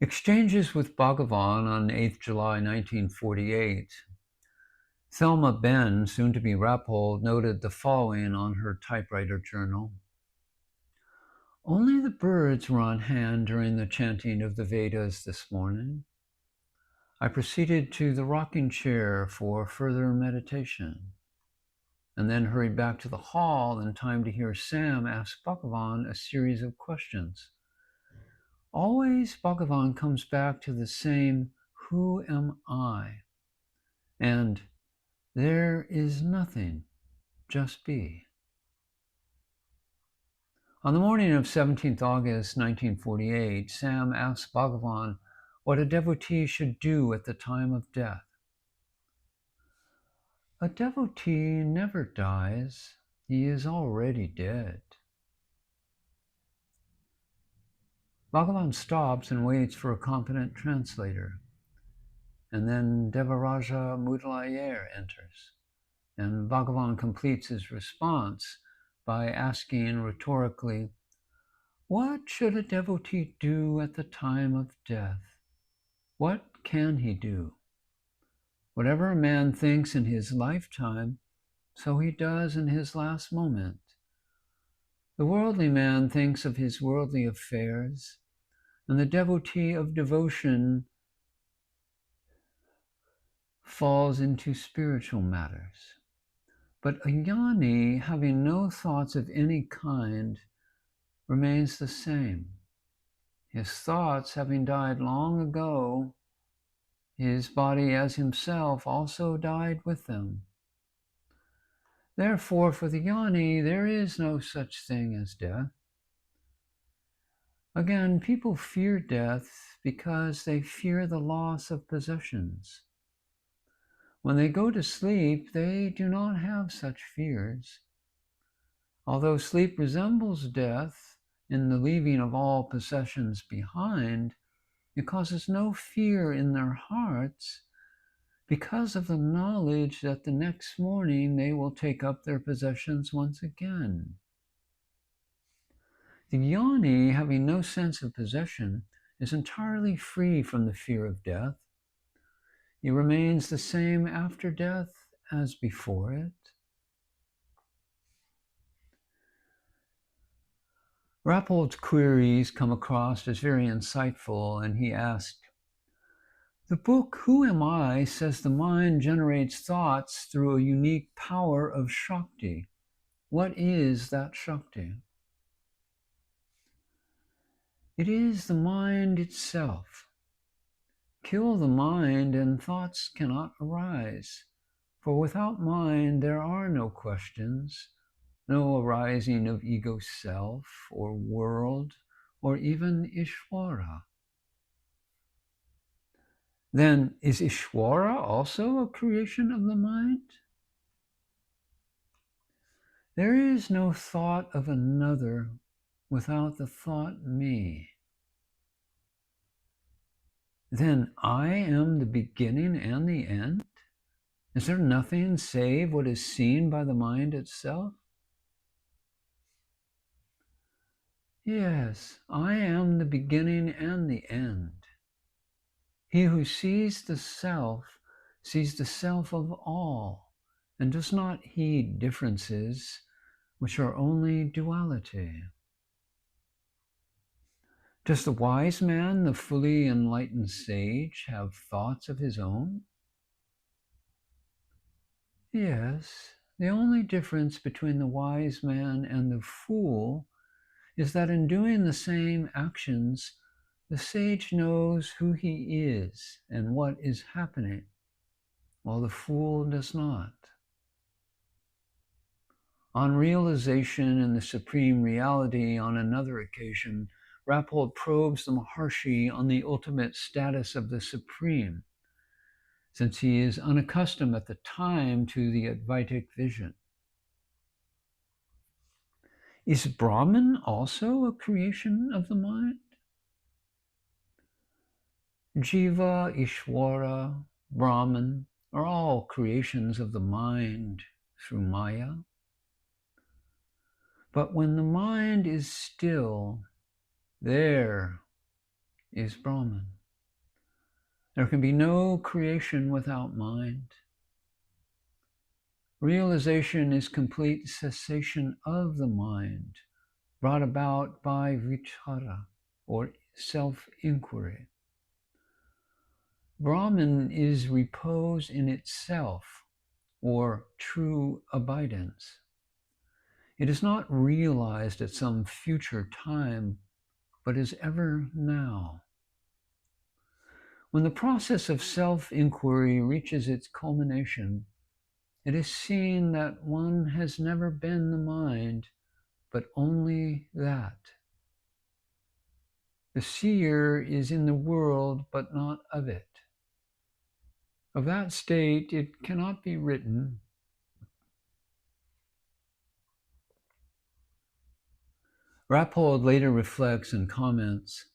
Exchanges with Bhagavan on 8th July 1948. Thelma Benn, soon to be Rappold, noted the following on her typewriter journal. Only the birds were on hand during the chanting of the Vedas this morning. I proceeded to the rocking chair for further meditation, and then hurried back to the hall in time to hear Sam ask Bhagavan a series of questions. Always Bhagavan comes back to the same, who am I? And there is nothing, just be. On the morning of 17th August 1948, Sam asked Bhagavan what a devotee should do at the time of death. A devotee never dies. He is already dead. Bhagavan stops and waits for a competent translator. And then Devaraja Mudaliar enters. And Bhagavan completes his response by asking rhetorically, what should a devotee do at the time of death? What can he do? Whatever a man thinks in his lifetime, so he does in his last moment. The worldly man thinks of his worldly affairs, and the devotee of devotion falls into spiritual matters. But a jnani, having no thoughts of any kind, remains the same. His thoughts having died long ago, his body as himself also died with them. Therefore, for the jnani, there is no such thing as death. Again, people fear death because they fear the loss of possessions. When they go to sleep, they do not have such fears. Although sleep resembles death in the leaving of all possessions behind, it causes no fear in their hearts because of the knowledge that the next morning they will take up their possessions once again. The jnani, having no sense of possession, is entirely free from the fear of death. He remains the same after death as before it. Rappold's queries come across as very insightful, and he asked, the book Who Am I says the mind generates thoughts through a unique power of Shakti. What is that Shakti? It is the mind itself. Kill the mind and thoughts cannot arise, for without mind there are no questions, no arising of ego self or world or even Ishvara. Then is Ishvara also a creation of the mind? There is no thought of another without the thought me. Then I am the beginning and the end? Is there nothing save what is seen by the mind itself? Yes, I am the beginning and the end. He who sees the self of all and does not heed differences which are only duality. Does the wise man, the fully enlightened sage, have thoughts of his own? Yes, the only difference between the wise man and the fool is that in doing the same actions, the sage knows who he is and what is happening, while the fool does not. On realization in the supreme reality on another occasion, Rappold probes the Maharshi on the ultimate status of the Supreme, since he is unaccustomed at the time to the Advaitic vision. Is Brahman also a creation of the mind? Jiva, Ishvara, Brahman are all creations of the mind through Maya. But when the mind is still, there is Brahman. There can be no creation without mind. Realization is complete cessation of the mind, brought about by vichara, or self-inquiry. Brahman is repose in itself, or true abidance. It is not realized at some future time, but is ever now. When the process of self-inquiry reaches its culmination, it is seen that one has never been the mind, but only that. The seer is in the world, but not of it. Of that state, it cannot be written. Rappold later reflects and comments,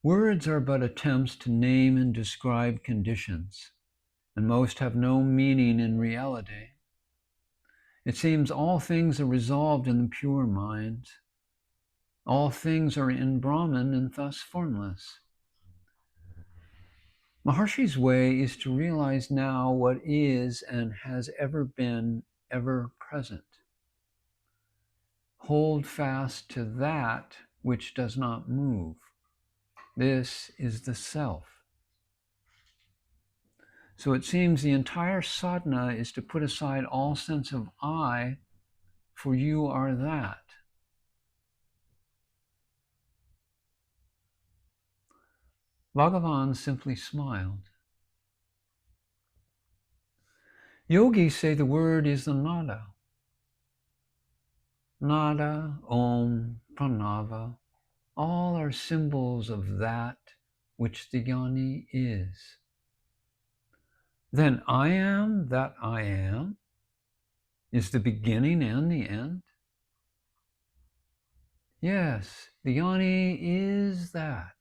words are but attempts to name and describe conditions, and most have no meaning in reality. It seems all things are resolved in the pure mind. All things are in Brahman and thus formless. Maharshi's way is to realize now what is and has ever been, ever present. Hold fast to that which does not move. This is the self. So it seems the entire sadhana is to put aside all sense of I, for you are that. Bhagavan simply smiled. Yogis say the word is the nada. Nada, Om, Pranava, all are symbols of that which the jnani is. Then I am that I am is the beginning and the end. Yes, the jnani is that.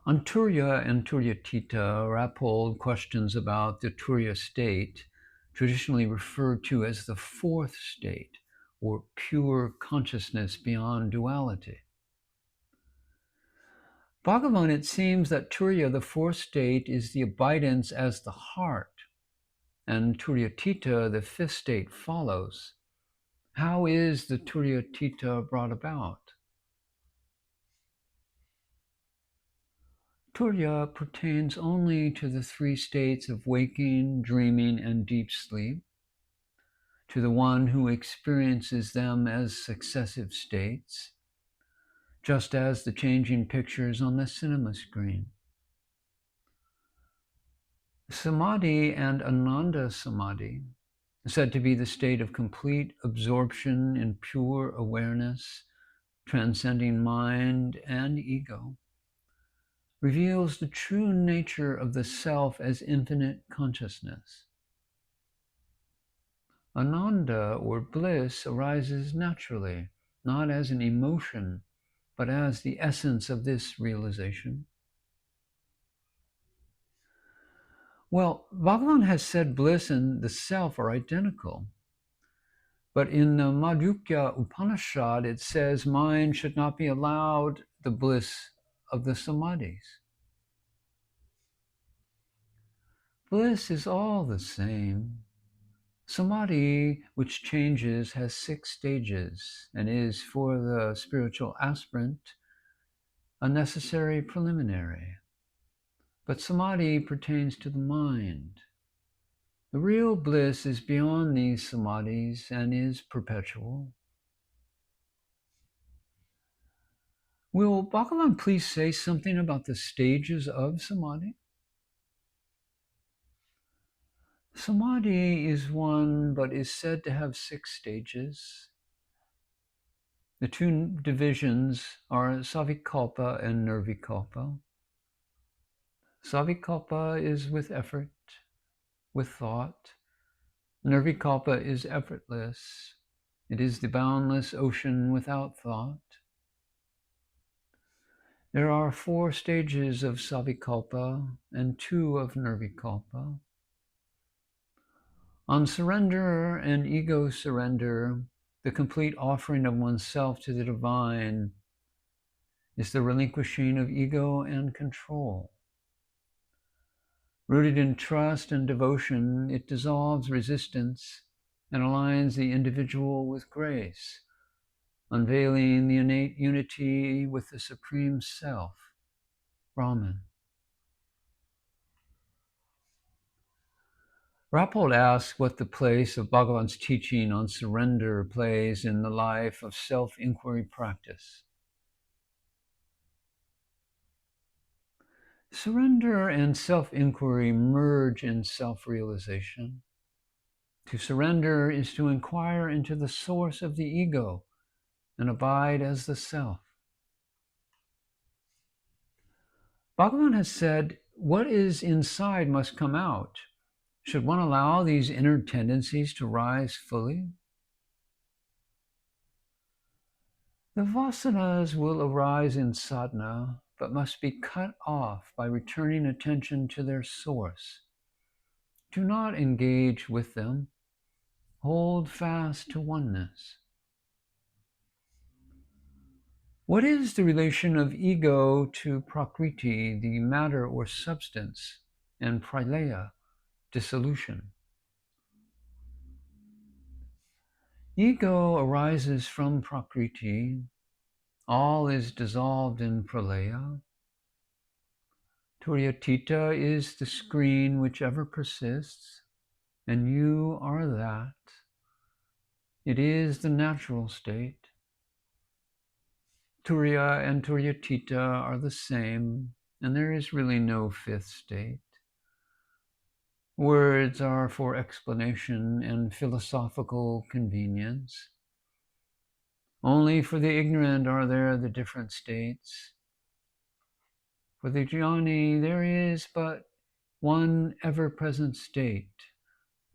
On Turiya and Turyatita, Rappold questions about the Turiya state, traditionally referred to as the fourth state, or pure consciousness beyond duality. Bhagavan, it seems that Turiya, the fourth state, is the abidance as the heart, and Turyatita, the fifth state, follows. How is the Turyatita brought about? Turiya pertains only to the three states of waking, dreaming, and deep sleep, to the one who experiences them as successive states, just as the changing pictures on the cinema screen. Samadhi and Ananda Samadhi, said to be the state of complete absorption in pure awareness, transcending mind and ego, reveals the true nature of the self as infinite consciousness. Ananda, or bliss, arises naturally, not as an emotion, but as the essence of this realization. Well, Bhagavan has said bliss and the self are identical. But in the Madhukya Upanishad, it says mind should not be allowed the bliss of the samadhis. Bliss is all the same. Samadhi, which changes, has 6 stages and is, for the spiritual aspirant, a necessary preliminary. But samadhi pertains to the mind. The real bliss is beyond these samadhis and is perpetual. Will Bhagavan please say something about the stages of samadhi? Samadhi is one, but is said to have 6 stages. The 2 divisions are savikalpa and nirvikalpa. Savikalpa is with effort, with thought. Nirvikalpa is effortless. It is the boundless ocean without thought. There are 4 stages of savikalpa and 2 of nirvikalpa. On surrender and ego surrender, the complete offering of oneself to the divine, is the relinquishing of ego and control. Rooted in trust and devotion, it dissolves resistance and aligns the individual with grace, unveiling the innate unity with the Supreme Self, Brahman. Rappold asks what the place of Bhagavan's teaching on surrender plays in the life of self-inquiry practice. Surrender and self-inquiry merge in self-realization. To surrender is to inquire into the source of the ego and abide as the self. Bhagavan has said, what is inside must come out. Should one allow these inner tendencies to rise fully? The vasanas will arise in sadhana, but must be cut off by returning attention to their source. Do not engage with them. Hold fast to oneness. What is the relation of ego to prakriti, the matter or substance, and pralaya, dissolution? Ego arises from prakriti. All is dissolved in pralaya. Turyatita is the screen which ever persists, and you are that. It is the natural state. Turiya and Turyatita are the same, and there is really no fifth state. Words are for explanation and philosophical convenience. Only for the ignorant are there the different states. For the jnani, there is but one ever-present state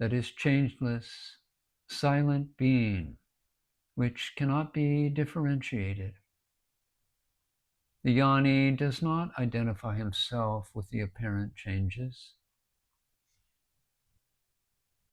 that is changeless, silent being, which cannot be differentiated. The jnani does not identify himself with the apparent changes.